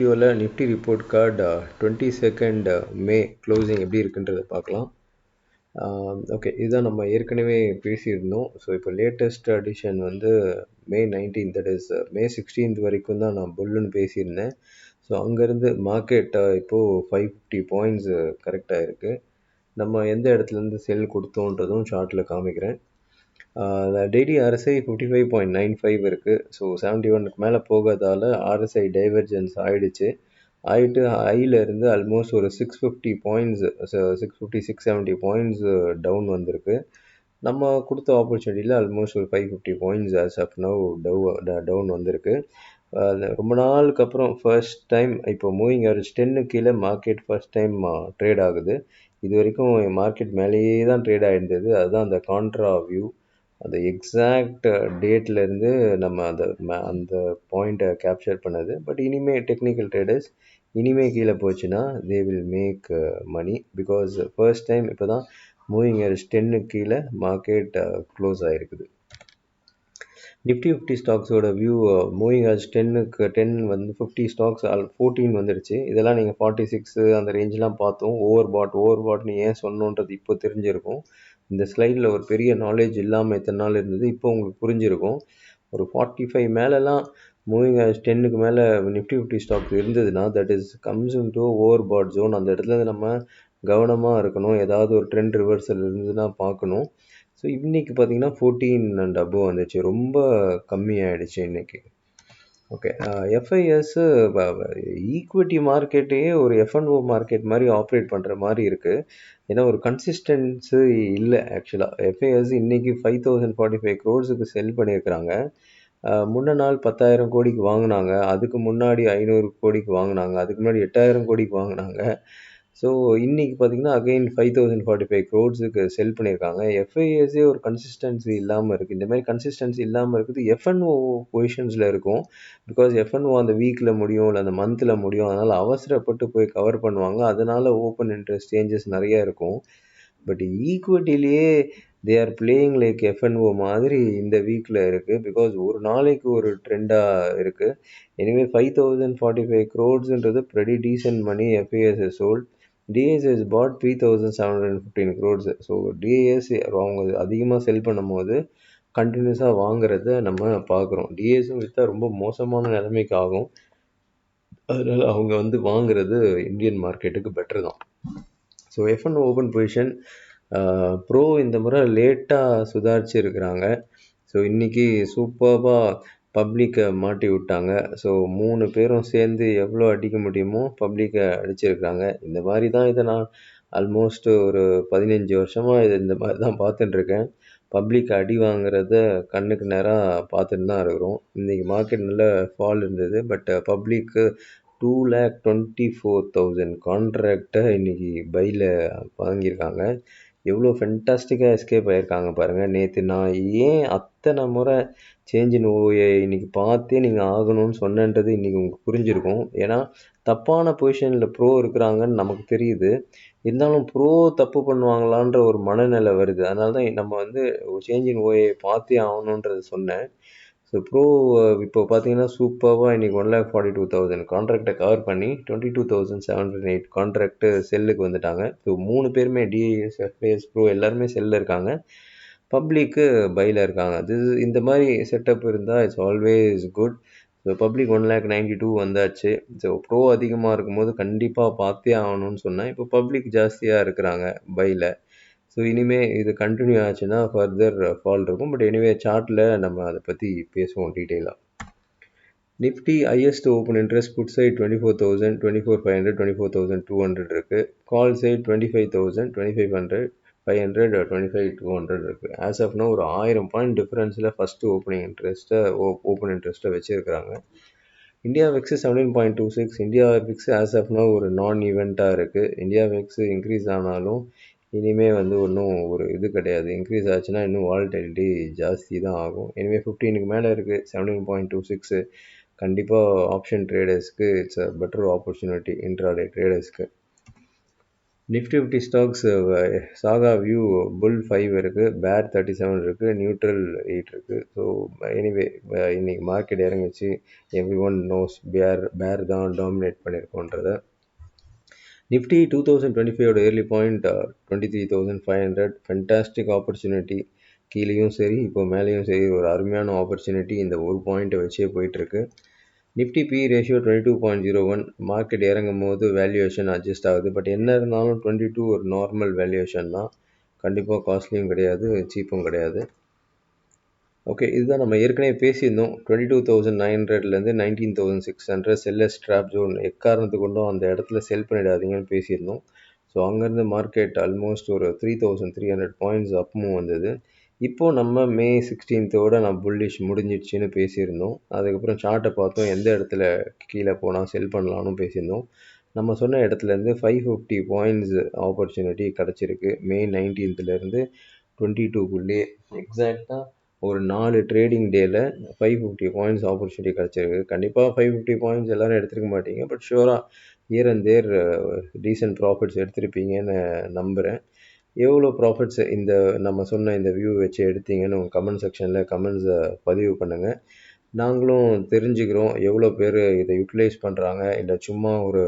வீடியோவில் Nifty report card 22nd மே closing எப்படி இருக்குன்றதை பார்க்கலாம். ஓகே, இதுதான் நம்ம ஏற்கனவே பேசியிருந்தோம். ஸோ இப்போ லேட்டஸ்ட் அடிஷன் வந்து மே 19, தட் இஸ் மே 16 வரைக்கும் தான் நான் புல்லுன்னு பேசியிருந்தேன். ஸோ அங்கேருந்து மார்க்கெட் இப்போது 550 பாயிண்ட்ஸ் கரெக்டாக இருக்குது. நம்ம எந்த இடத்துலேருந்து செல் கொடுத்தோன்றதும் சார்ட்டில் காமிக்கிறேன். டெய்லி RSI 55.95 இருக்குது. ஸோ 71க்கு மேலே போகாதால் RSI டைவர்ஜென்ஸ் ஆகிட்டு ஹையில் இருந்து ஆல்மோஸ்ட் ஒரு 650 பாயிண்ட்ஸ் 650-670 பாயிண்ட்ஸ் டவுன் வந்திருக்கு. நம்ம கொடுத்த ஆப்பர்ச்சுனிட்டியில் ஆல்மோஸ்ட் ஒரு 550 points as of now down வந்திருக்கு. ரொம்ப நாளுக்கு அப்புறம் ஃபர்ஸ்ட் டைம் இப்போ மூவிங் ஆவரேஜ் 10 கீழே மார்க்கெட் ஃபர்ஸ்ட் டைம் ட்ரேட் ஆகுது. இது வரைக்கும் மார்க்கெட் மேலேயே தான் ட்ரேட் ஆகிருந்தது. அதுதான் அந்த கான்ட்ரா வியூ. அந்த எக்ஸாக்ட் டேட்லேருந்து நம்ம அந்த பாயிண்ட்டை கேப்சர் பண்ணது. பட் இனிமேல் டெக்னிக்கல் ட்ரேடர்ஸ் இனிமேல் கீழே போச்சுன்னா they will make money, because first time இப்போ தான் மூவிங் ஆவரேஜ் 10 கீழே மார்க்கெட் க்ளோஸ் ஆகிருக்குது. நிஃப்டி 50 ஸ்டாக்ஸோட வியூ மூவிங் ஆவரேஜ் 10 வந்து 50 ஸ்டாக்ஸ் 14 வந்துடுச்சு. இதெல்லாம் நீங்கள் 46 அந்த ரேஞ்செலாம் பார்த்தோம். ஓவர் பாட்னு ஏன் சொன்னோன்றது இப்போ தெரிஞ்சிருக்கும். இந்த ஸ்லைடில் ஒரு பெரிய நாலேஜ் இல்லாமல் இத்தனை நாள் இருந்தது. இப்போ உங்களுக்கு புரிஞ்சிருக்கும். ஒரு 45 மேலெலாம் மூவிங் ஆவரேஜ் 10க்கு மேலே நிஃப்டி 50 ஸ்டாக்ஸ் இருந்ததுன்னா that is comes into overbought zone. அந்த இடத்துல நம்ம கவனமாக இருக்கணும். ஏதாவது ஒரு ட்ரெண்ட் ரிவர்சல் இருந்ததுன்னா பார்க்கணும். ஸோ இன்றைக்கி பார்த்தீங்கன்னா 14 அண்ட் அபோவ் வந்துச்சு. ரொம்ப கம்மியாயிடுச்சு இன்றைக்கி. ஓகே, FIS ஈக்விட்டி மார்க்கெட்டையே ஒரு F&O மார்க்கெட் மாதிரி ஆப்ரேட் பண்ணுற மாதிரி இருக்குது. ஏன்னா ஒரு கன்சிஸ்டன்ஸு இல்லை. ஆக்சுவலாக FIS இன்றைக்கி 5045 crores செல் பண்ணியிருக்கிறாங்க. முன்ன நாள் 10,000 கோடிக்கு வாங்கினாங்க. அதுக்கு முன்னாடி 500 கோடிக்கு வாங்கினாங்க. அதுக்கு முன்னாடி 8,000 கோடிக்கு வாங்கினாங்க. ஸோ இன்றைக்கி பார்த்திங்கன்னா அகெயின் 5045 crores செல் பண்ணியிருக்காங்க. FISஏ ஒரு கன்சிஸ்டன்சி இல்லாமல் இருக்குது. இந்த மாதிரி கன்சிஸ்டன்சி இல்லாமல் இருக்குது F&O பொசிஷன்ஸில் இருக்கும். பிகாஸ் F&O அந்த வீக்கில் முடியும், இல்லை அந்த மந்தில் முடியும். அதனால் அவசரப்பட்டு போய் கவர் பண்ணுவாங்க. அதனால் ஓப்பன் இன்ட்ரெஸ்ட் சேஞ்சஸ் நிறையா இருக்கும். பட் ஈக்விட்டிலேயே they are playing like F&O மாதிரி இந்த வீக்கில் இருக்குது. பிகாஸ் ஒரு நாளைக்கு ஒரு ட்ரெண்டாக இருக்குது. Anyway 5045 crores pretty decent money FIS has sold. DIS has bought 3715 crores. So DIS அவங்க அதிகமாக செல் பண்ணும்போது கண்டினியூஸாக வாங்குறத நம்ம பார்க்குறோம். டிஏஸும் விற்றா ரொம்ப மோசமான நிலைமைக்கு ஆகும். அதனால் அவங்க வந்து வாங்குறது இந்தியன் மார்க்கெட்டுக்கு பெட்டர் தான். So F&O open position bro இந்த முறை லேட்டாக சுதாரிச்சு இருக்கிறாங்க. ஸோ இன்றைக்கி சூப்பராக பப்ளிக்கை மாட்டி விட்டாங்க. ஸோ 3 பேரும் சேர்ந்து எவ்வளோ அடிக்க முடியுமோ பப்ளிக்கை அடிச்சிருக்கிறாங்க. இந்த மாதிரி தான் இதை நான் ஆல்மோஸ்ட் ஒரு 15 வருஷமாக இந்த மாதிரி தான் பார்த்துட்டுருக்கேன். பப்ளிக் அடி வாங்குறத கண்ணுக்கு நேராக பார்த்துட்டு தான் இருக்கிறோம். இன்றைக்கி மார்க்கெட் நல்ல ஃபால் இருந்தது. பட் பப்ளிக்கு 2,24,000 கான்ட்ராக்டை இன்றைக்கி பையில் வாங்கியிருக்காங்க. எவ்வளோ ஃபென்டாஸ்டிக்காக எஸ்கேப் ஆகியிருக்காங்க பாருங்கள். நேற்று நான் ஏன் அத்தனை முறை சேஞ்ச் இன் ஓஏ இன்றைக்கி பார்த்தே நீங்கள் ஆகணும்னு சொன்னன்றது இன்றைக்கி உங்களுக்கு புரிஞ்சிருக்கும். ஏன்னா தப்பான பொசிஷனில் ப்ரோ இருக்கிறாங்கன்னு நமக்கு தெரியுது. இருந்தாலும் ப்ரோ தப்பு பண்ணுவாங்களான்ற ஒரு மனநிலை வருது. அதனால தான் நம்ம வந்து சேஞ்ச் இன் ஓஏ பார்த்தே ஆகணுன்றதை சொன்னேன். ஸோ ப்ரோ இப்போ பார்த்தீங்கன்னா சூப்பராக இன்றைக்கி 1,42,000 கான்ட்ராக்டை கவர் பண்ணி 22,708 கான்ட்ராக்டு செல்லுக்கு வந்துட்டாங்க. ஸோ 3 பேருமே DIS, FIS, ப்ரோ எல்லாருமே செல்லில் இருக்காங்க. பப்ளிக்கு பையில் இருக்காங்க. இந்த மாதிரி செட்டப் இருந்தால் it's always good. So public 1,92,000 வந்தாச்சு. ஸோ ப்ரோ அதிகமாக இருக்கும்போது கண்டிப்பாக பார்த்தே ஆகணும்னு சொன்னேன். இப்போ பப்ளிக் ஜாஸ்தியாக இருக்கிறாங்க பையில். ஸோ இனிமேல் இது கண்டினியூ ஆச்சுன்னா ஃபர்தர் ஃபால் இருக்கும். பட் எனிவே சார்ட்டில் நம்ம அதை பற்றி பேசுவோம் டீட்டெயிலாக. Nifty highest open interest put side 24,000, 24,500, 24,200 இருக்குது. கால் சைட் 25,000, 25,500, 25,200 இருக்குது. ஆஸ் ஆஃப் நோ ஒரு 1000 பாயிண்ட் டிஃப்ரென்ஸில் ஃபஸ்ட்டு ஓப்பன் இன்ட்ரெஸ்ட்டை வச்சுருக்கிறாங்க. India VIX 17.26. India VIX as of now ஒரு நான் ஈவெண்ட்டாக இருக்குது. இந்தியா விக்ஸ் இன்க்ரீஸ் ஆனாலும் இனிமேல் வந்து ஒன்றும் ஒரு இது கிடையாது. இன்க்ரீஸ் ஆச்சுன்னா இன்னும் வாலட்டிலிட்டி ஜாஸ்தி தான் ஆகும். இனிமேல் 15க்கு மேலே இருக்குது. 17.26 கண்டிப்பாக ஆப்ஷன் ட்ரேடர்ஸ்க்கு it's a better opportunity intraday ட்ரேடர்ஸ்க்கு. நிஃப்டி 50 ஸ்டாக்ஸ் சாகா வியூ புல் 5 இருக்குது, பேர் 37 இருக்குது, நியூட்ரல் 8 இருக்குது. ஸோ எனிவே இன்னைக்கு மார்க்கெட் இறங்குச்சு. எவ்ரி ஒன் நோஸ் பேர் தான் டாமினேட் பண்ணியிருக்கோன்றத. Nifty 2025 early point 23,500. Fantastic opportunity. கீழேயும் சரி இப்போ மேலேயும் சரி ஒரு அருமையான ஆப்பர்ச்சுனிட்டி இந்த ஒரு பாயிண்ட்டை வச்சே போயிட்டுருக்கு. Nifty B ratio 22.01. மார்க்கெட் இறங்கும் போது வேல்யூவேஷன் அட்ஜஸ்ட் ஆகுது. பட் என்ன இருந்தாலும் 22 ஒரு நார்மல் வேல்யூவேஷன் தான். கண்டிப்பாக காஸ்ட்லியும் கிடையாது, சீப்பும் கிடையாது. ஓகே, இதுதான் நம்ம ஏற்கனவே பேசியிருந்தோம். 22,900லேருந்து 19,600 செல்லர்ஸ் ட்ராப் ஜோன். எக்காரணத்து கொண்டும் அந்த இடத்துல செல் பண்ணிடாதீங்கன்னு பேசியிருந்தோம். ஸோ அங்கேருந்து மார்க்கெட் ஆல்மோஸ்ட் ஒரு 3,300 பாயிண்ட்ஸ் அப் மூவ் வந்தது. இப்போது நம்ம மே 16th நான் புல்லிஷ் முடிஞ்சிடுச்சின்னு பேசியிருந்தோம். அதுக்கப்புறம் சார்ட்டை பார்த்தோம், எந்த இடத்துல கீழே போனால் செல் பண்ணலான்னு பேசியிருந்தோம். நம்ம சொன்ன இடத்துலேருந்து 550 பாயிண்ட்ஸ் ஆப்பர்ச்சுனிட்டி கிடச்சிருக்கு. மே 19th 22க்குள்ளே எக்ஸாக்டாக ஒரு 4 ட்ரேடிங் டேயில் 550 பாயிண்ட்ஸ் ஆப்பர்ச்சுனிட்டி கிடச்சிருக்கு. கண்டிப்பாக 550 பாயிண்ட்ஸ் எல்லோரும் எடுத்துருக்க மாட்டீங்க, பட் ஷுவராக here and there decent profits எடுத்திருப்பீங்கன்னு நம்புகிறேன். எவ்வளோ ப்ராஃபிட்ஸ் இந்த நம்ம சொன்ன இந்த வியூ வச்சு எடுத்தீங்கன்னு உங்கள் கமெண்ட் செக்ஷனில் கமெண்ட்ஸை பதிவு பண்ணுங்கள். நாங்களும் தெரிஞ்சுக்கிறோம் எவ்வளோ பேர் இதை யூட்டிலைஸ் பண்ணுறாங்க, இல்லை சும்மா ஒரு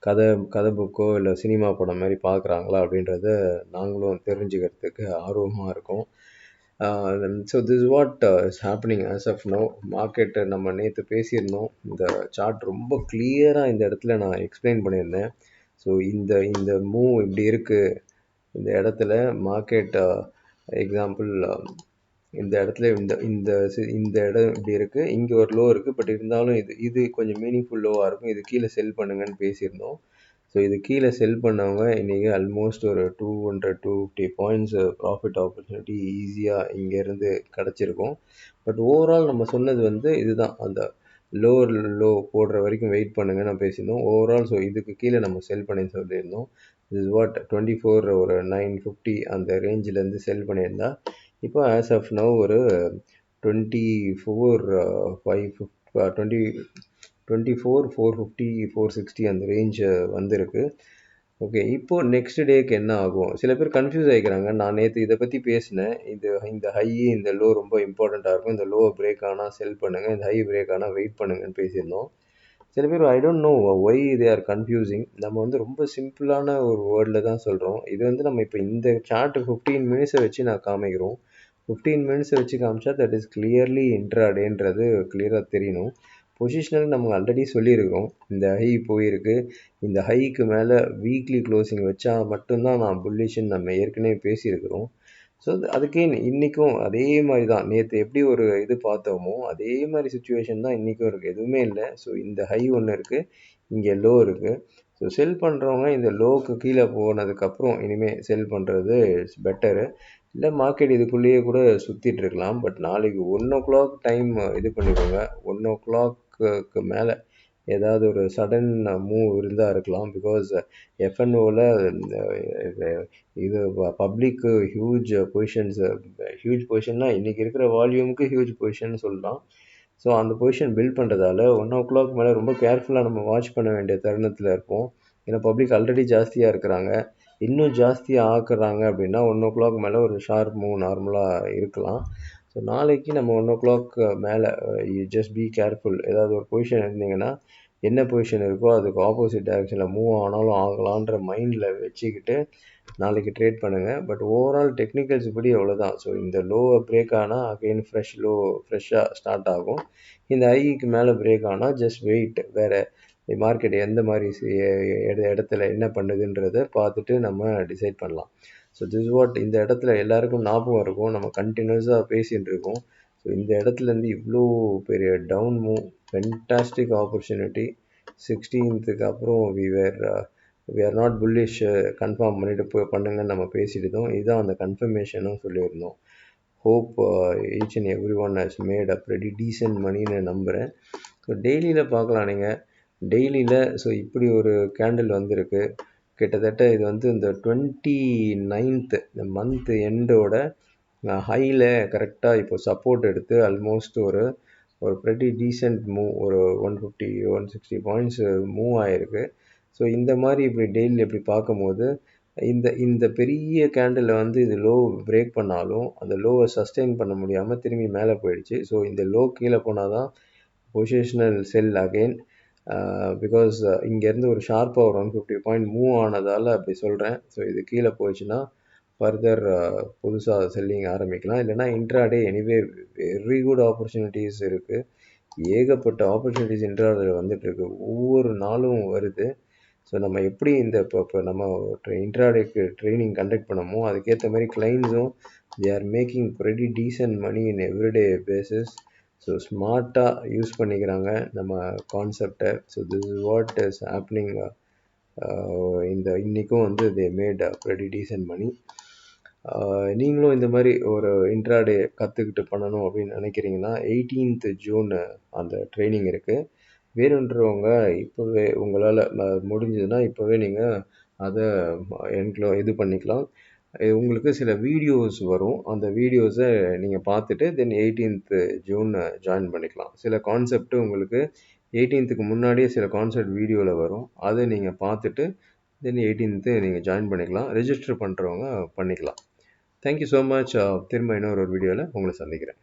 கதை புக்கோ இல்லை சினிமா படம் மாதிரி பார்க்குறாங்களா அப்படின்றத நாங்களும் தெரிஞ்சுக்கிறதுக்கு ஆர்வமாக இருக்கோம். So this what is happening as of now. மார்க்கெட்டை நம்ம நேற்று பேசியிருந்தோம். இந்த சார்ட் ரொம்ப கிளியராக இந்த இடத்துல நான் எக்ஸ்பிளைன் பண்ணியிருந்தேன். ஸோ இந்த மூவ் இப்படி இருக்குது. இந்த இடத்துல மார்க்கெட் எக்ஸாம்பிள் இந்த இடத்துல இந்த இடம் இப்படி இருக்குது, இங்கே ஒரு லோ இருக்குது. பட் இருந்தாலும் இது கொஞ்சம் மீனிங்ஃபுல் லோவாக இருக்கும். இது கீழே செல் பண்ணுங்கன்னு பேசியிருந்தோம். ஸோ இது கீழே செல் பண்ணவங்க இன்றைக்கி ஆல்மோஸ்ட் ஒரு 200-250 பாயிண்ட்ஸ் ப்ராஃபிட் ஆப்பர்ச்சுனிட்டி ஈஸியாக இங்கேருந்து கிடச்சிருக்கும். பட் ஓவரால் நம்ம சொன்னது இதுதான், அந்த லோவர் லோ போடுற வரைக்கும் வெயிட் பண்ணுங்க நான் பேசியிருந்தோம் ஓவரால். ஸோ இதுக்கு கீழே நம்ம செல் பண்ணி சொல்லியிருந்தோம். திஸ் வாட் 24 ஒரு 950 அந்த ரேஞ்சிலேருந்து செல் பண்ணியிருந்தா இப்போ ஆஸ் ஆஃப் நவ் ஒரு 24,450 அந்த ரேஞ்சு வந்திருக்கு. ஓகே, இப்போது நெக்ஸ்ட் டேக்கு என்ன ஆகும்? சில பேர் கன்ஃபியூஸ் ஆகிக்கிறாங்க. நான் நேற்று இதை பற்றி பேசினேன். இந்த ஹை இந்த லோ ரொம்ப இம்பார்ட்டண்ட்டாக இருக்கும். இந்த லோவை பிரேக் ஆனால் செல் பண்ணுங்கள், இந்த ஹை பிரேக் ஆனால் வெயிட் பண்ணுங்கன்னு பேசியிருந்தோம். சில பேர் I don't know why they are confusing. நம்ம ரொம்ப சிம்பிளான ஒரு வேர்டில் தான் சொல்கிறோம். இது நம்ம இப்போ இந்த சார்ட்டு 15 மினிட்ஸை வச்சு நான் காமிக்கிறோம். 15 மினிட்ஸை வச்சு காமிச்சா தட் இஸ் கிளியர்லி இன்ட்ராடேன்றது கிளியராக தெரியணும். பொசிஷனல் நம்ம ஆல்ரெடி சொல்லியிருக்கோம். இந்த ஹை போயிருக்கு, இந்த ஹைக்கு மேலே வீக்லி க்ளோசிங் வச்சா மட்டும்தான் நான் புல்லிஷ்ன்னு நம்ம ஏற்கனவே பேசியிருக்கிறோம். ஸோ அதுக்கே இன்றைக்கும் அதே மாதிரி தான். நேற்று எப்படி ஒரு இது பார்த்தோமோ அதே மாதிரி சுச்சுவேஷன் தான் இன்றைக்கும் இருக்குது. எதுவுமே இல்லை. ஸோ இந்த ஹை ஒன்று இருக்குது, இங்கே லோ இருக்குது. ஸோ செல் பண்ணுறவங்க இந்த லோவுக்கு கீழே போனதுக்கப்புறம் இனிமேல் செல் பண்ணுறது இட்ஸ் பெட்டரு. இல்லை மார்க்கெட் இதுக்குள்ளேயே கூட சுற்றிட்டு இருக்கலாம். பட் நாளைக்கு 1 o'clock டைம் இது பண்ணிக்கோங்க. 1 o'clock மேலே ஏதாவது ஒரு சடன் மூவ் இருந்தால் இருக்கலாம். பிகாஸ் எஃப்என்ஓவில் இது பப்ளிக்கு ஹியூஜ் பொசிஷன்னா இன்றைக்கி இருக்கிற வால்யூமுக்கு ஹியூஜ் பொசிஷன் சொல்லலாம். ஸோ அந்த பொசிஷன் பில்ட் பண்ணுறதால 1 o'clock மேலே ரொம்ப கேர்ஃபுல்லாக நம்ம வாட்ச் பண்ண வேண்டிய தருணத்தில் இருப்போம். ஏன்னா பப்ளிக் ஆல்ரெடி ஜாஸ்தியாக இருக்கிறாங்க. இன்னும் ஜாஸ்தியாக ஆக்குறாங்க அப்படின்னா 1 o'clock மேலே ஒரு ஷார்ப் மூவ் நார்மலாக இருக்கலாம். ஸோ நாளைக்கு நம்ம 1 o'clock மேலே யூ ஜஸ்ட் பி கேர்ஃபுல். ஏதாவது ஒரு பொசிஷன் இருந்தீங்கன்னா என்ன பொசிஷன் இருக்கோ அதுக்கு ஆப்போசிட் டைரெக்ஷனில் மூவ் ஆனாலும் ஆகலான்ற மைண்டில் வச்சுக்கிட்டு நாளைக்கு ட்ரேட் பண்ணுங்கள். பட் ஓவரால் டெக்னிக்கல்ஸ் படி அவ்வளோதான். ஸோ இந்த லோவை பிரேக் ஆனால் அகெயின் ஃப்ரெஷ்ஷாக ஸ்டார்ட் ஆகும். இந்த ஐக்கு மேலே பிரேக் ஆனால் ஜஸ்ட் வெயிட். வேறு மார்க்கெட் எந்த மாதிரி இடத்துல என்ன பண்ணுதுன்றதை பார்த்துட்டு நம்ம டிசைட் பண்ணலாம். ஸோ திஸ் வாட் இந்த இடத்துல எல்லாருக்கும் ஞாபகம் இருக்கும். நம்ம கண்டினியூஸாக பேசிகிட்டு இருக்கோம். ஸோ இந்த இடத்துலேருந்து இவ்வளோ பெரிய down move, fantastic opportunity. 16th அப்புறம் we are not bullish confirm பண்ணிட்டு பண்ணுங்கன்னு நம்ம பேசிட்டு இருந்தோம். இதுதான் அந்த கன்ஃபர்மேஷனும் சொல்லியிருந்தோம். Hope each and every one has made a pretty decent மணின்னு நம்புகிறேன். ஸோ டெய்லியில் பார்க்கலாம் நீங்கள். டெய்லியில் ஸோ இப்படி ஒரு கேண்டில் வந்திருக்கு. கிட்டத்தட்ட இது இந்த 29th இந்த மந்த் எண்டோட ஹையில் கரெக்டாக இப்போ சப்போர்ட் எடுத்து ஆல்மோஸ்ட் ஒரு ப்ரெட்டி டீசென்ட் மூவ், ஒரு 150-160 பாயிண்ட்ஸ் மூவ் ஆகிருக்கு. ஸோ இந்த மாதிரி இப்படி டெய்லி இப்படி பார்க்கும்போது இந்த இந்த பெரிய கேண்டில்ல வந்து இது லோ பிரேக் பண்ணாலும் அந்த லோவை சஸ்டெயின் பண்ண முடியாமல் திரும்பி மேலே போயிடுச்சு. ஸோ இந்த லோ கீழே போனால் தான் பொசிஷனல் செல் அகைன். பிகாஸ் இங்கேருந்து ஒரு ஷார்ப்பாக ஒரு 150 பாயிண்ட் மூவ் ஆனதால் அப்படி சொல்கிறேன். ஸோ இது கீழே போயிடுச்சுன்னா ஃபர்தர் புதுசாக செல்லிங் ஆரம்பிக்கலாம். இல்லைனா intraday anyway very good opportunities இருக்குது. ஏகப்பட்ட ஆப்பர்ச்சுனிட்டிஸ் இன்ட்ராடேல வந்துட்டுருக்கு. ஒவ்வொரு நாளும் வருது. ஸோ நம்ம எப்படி இந்த இப்போ நம்ம இன்ட்ராடேக்கு ட்ரைனிங் கண்டக்ட் பண்ணமோ அதுக்கேற்ற மாதிரி கிளைண்ட்ஸும் they are making very decent money in everyday basis. So ஸ்மார்ட்டாக யூஸ் பண்ணிக்கிறாங்க நம்ம கான்செப்டை. So this is what is happening. இந்த இன்றைக்கும் வந்து they made very decent money. நீங்களும் இந்த மாதிரி ஒரு இன்ட்ராடே கற்றுக்கிட்டு பண்ணணும் அப்படின்னு நினைக்கிறீங்கன்னா 18th ஜூன் அந்த ட்ரைனிங் இருக்குது. வேணுன்றவங்க இப்போவே உங்களால் முடிஞ்சதுன்னா இப்போவே நீங்கள் அதை இது பண்ணிக்கலாம். உங்களுக்கு சில வீடியோஸ் வரும். அந்த வீடியோஸை நீங்கள் பார்த்துட்டு தென் 18th ஜூன் ஜாயின் பண்ணிக்கலாம். சில கான்செப்ட் உங்களுக்கு 18க்கு முன்னாடியே சில கான்செப்ட் வீடியோவில் வரும். அதை நீங்கள் பார்த்துட்டு தென் 18th நீங்கள் ஜாயின் பண்ணிக்கலாம். ரெஜிஸ்டர் பண்ணுறவங்க பண்ணிக்கலாம். Thank you so much. திரும்ப இன்னொரு வீடியோவில் உங்களை சந்திக்கிறேன்.